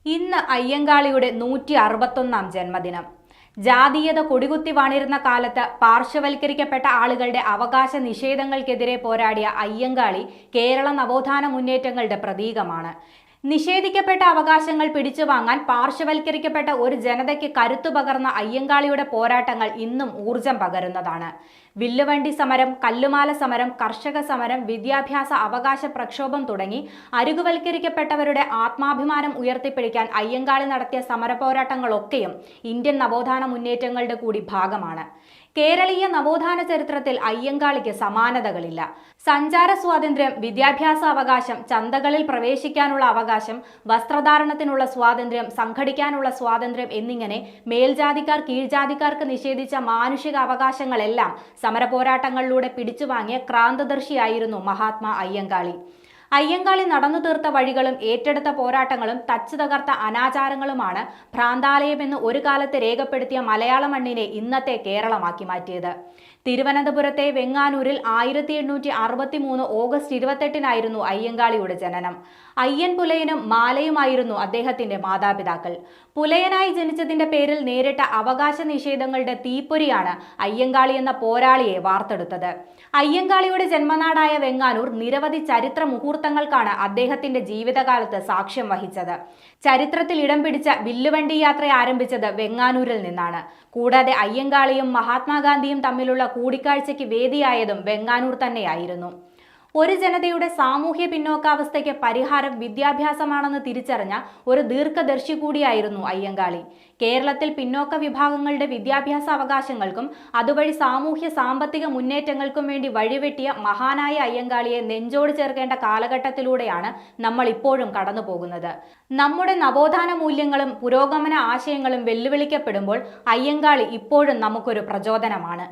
ഇന്ന് അയ്യങ്കാളിയുടെ 161 ജന്മദിനം. ജാതീയത കൊടികുത്തി വാണിരുന്ന കാലത്ത് പാർശ്വവൽക്കരിക്കപ്പെട്ട ആളുകളുടെ അവകാശ നിഷേധങ്ങൾക്കെതിരെ പോരാടിയ അയ്യങ്കാളി കേരള നവോത്ഥാന മുന്നേറ്റങ്ങളുടെ പ്രതീകമാണ്. നിഷേധിക്കപ്പെട്ട അവകാശങ്ങൾ പിടിച്ചുവാങ്ങാൻ പാർശ്വവൽക്കരിക്കപ്പെട്ട ഒരു ജനതയ്ക്ക് കരുത്തു പകർന്ന അയ്യങ്കാളിയുടെ പോരാട്ടങ്ങൾ ഇന്നും ഊർജം പകരുന്നതാണ്. വില്ലുവണ്ടി സമരം, കല്ലുമാല സമരം, കർഷക സമരം, വിദ്യാഭ്യാസ അവകാശ പ്രക്ഷോഭം തുടങ്ങി അരികുവൽക്കരിക്കപ്പെട്ടവരുടെ ആത്മാഭിമാനം ഉയർത്തിപ്പിടിക്കാൻ അയ്യങ്കാളി നടത്തിയ സമരപോരാട്ടങ്ങളൊക്കെയും ഇന്ത്യൻ നവോത്ഥാന മുന്നേറ്റങ്ങളുടെ കൂടി ഭാഗമാണ്. കേരളീയ നവോത്ഥാന ചരിത്രത്തിൽ അയ്യങ്കാളിക്ക് സമാനതകളില്ല. സഞ്ചാര സ്വാതന്ത്ര്യം, വിദ്യാഭ്യാസ അവകാശം, ചന്തകളിൽ പ്രവേശിക്കാനുള്ള അവകാശം, വസ്ത്രധാരണത്തിനുള്ള സ്വാതന്ത്ര്യം, സംഘടിക്കാനുള്ള സ്വാതന്ത്ര്യം എന്നിങ്ങനെ മേൽജാതിക്കാർ കീഴ്ജാതിക്കാർക്ക് നിഷേധിച്ച മാനുഷിക അവകാശങ്ങളെല്ലാം സമരപോരാട്ടങ്ങളിലൂടെ പിടിച്ചുവാങ്ങിയ ക്രാന്തദർശിയായിരുന്നു മഹാത്മാ അയ്യങ്കാളി. അയ്യങ്കാളി നടന്നു തീർത്ത വഴികളും ഏറ്റെടുത്ത പോരാട്ടങ്ങളും തച്ചു തകർത്ത അനാചാരങ്ങളുമാണ് ഭ്രാന്താലയമെന്ന് ഒരു കാലത്ത് രേഖപ്പെടുത്തിയ മലയാള മണ്ണിനെ ഇന്നത്തെ കേരളമാക്കി മാറ്റിയത്. തിരുവനന്തപുരത്തെ വെങ്ങാനൂരിൽ 1863 ഓഗസ്റ്റ് 28-നായിരുന്നു അയ്യങ്കാളിയുടെ ജനനം. അയ്യൻ പുലയനും മാലയുമായിരുന്നു അദ്ദേഹത്തിന്റെ മാതാപിതാക്കൾ. പുലയനായി ജനിച്ചതിന്റെ പേരിൽ നേരിട്ട അവകാശ നിഷേധങ്ങളുടെ തീപ്പൊരിയാണ് അയ്യങ്കാളി എന്ന പോരാളിയെ വാർത്തെടുത്തത്. അയ്യങ്കാളിയുടെ ജന്മനാടായ വെങ്ങാനൂർ നിരവധി ചരിത്ര മുഹൂർത്തങ്ങൾക്കാണ് അദ്ദേഹത്തിന്റെ ജീവിതകാലത്ത് സാക്ഷ്യം വഹിച്ചത്. ചരിത്രത്തിൽ ഇടം പിടിച്ച വില്ലുവണ്ടി യാത്ര ആരംഭിച്ചത് വെങ്ങാനൂരിൽ നിന്നാണ്. കൂടാതെ അയ്യങ്കാളിയും മഹാത്മാഗാന്ധിയും തമ്മിലുള്ള കൂടിക്കാഴ്ചയ്ക്ക് വേദിയായതും വെങ്ങാനൂർ തന്നെയായിരുന്നു. ഒരു ജനതയുടെ സാമൂഹ്യ പിന്നോക്കാവസ്ഥയ്ക്ക് പരിഹാരം വിദ്യാഭ്യാസമാണെന്ന് തിരിച്ചറിഞ്ഞ ഒരു ദീർഘദർശി കൂടിയായിരുന്നു അയ്യങ്കാളി. കേരളത്തിൽ പിന്നോക്ക വിഭാഗങ്ങളുടെ വിദ്യാഭ്യാസ അവകാശങ്ങൾക്കും അതുവഴി സാമൂഹ്യ സാമ്പത്തിക മുന്നേറ്റങ്ങൾക്കും വേണ്ടി വഴിവെട്ടിയ മഹാനായ അയ്യങ്കാളിയെ നെഞ്ചോട് ചേർക്കേണ്ട കാലഘട്ടത്തിലൂടെയാണ് നമ്മൾ ഇപ്പോഴും കടന്നു പോകുന്നത്. നമ്മുടെ നവോത്ഥാന മൂല്യങ്ങളും പുരോഗമന ആശയങ്ങളും വെല്ലുവിളിക്കപ്പെടുമ്പോൾ അയ്യങ്കാളി ഇപ്പോഴും നമുക്കൊരു പ്രചോദനമാണ്.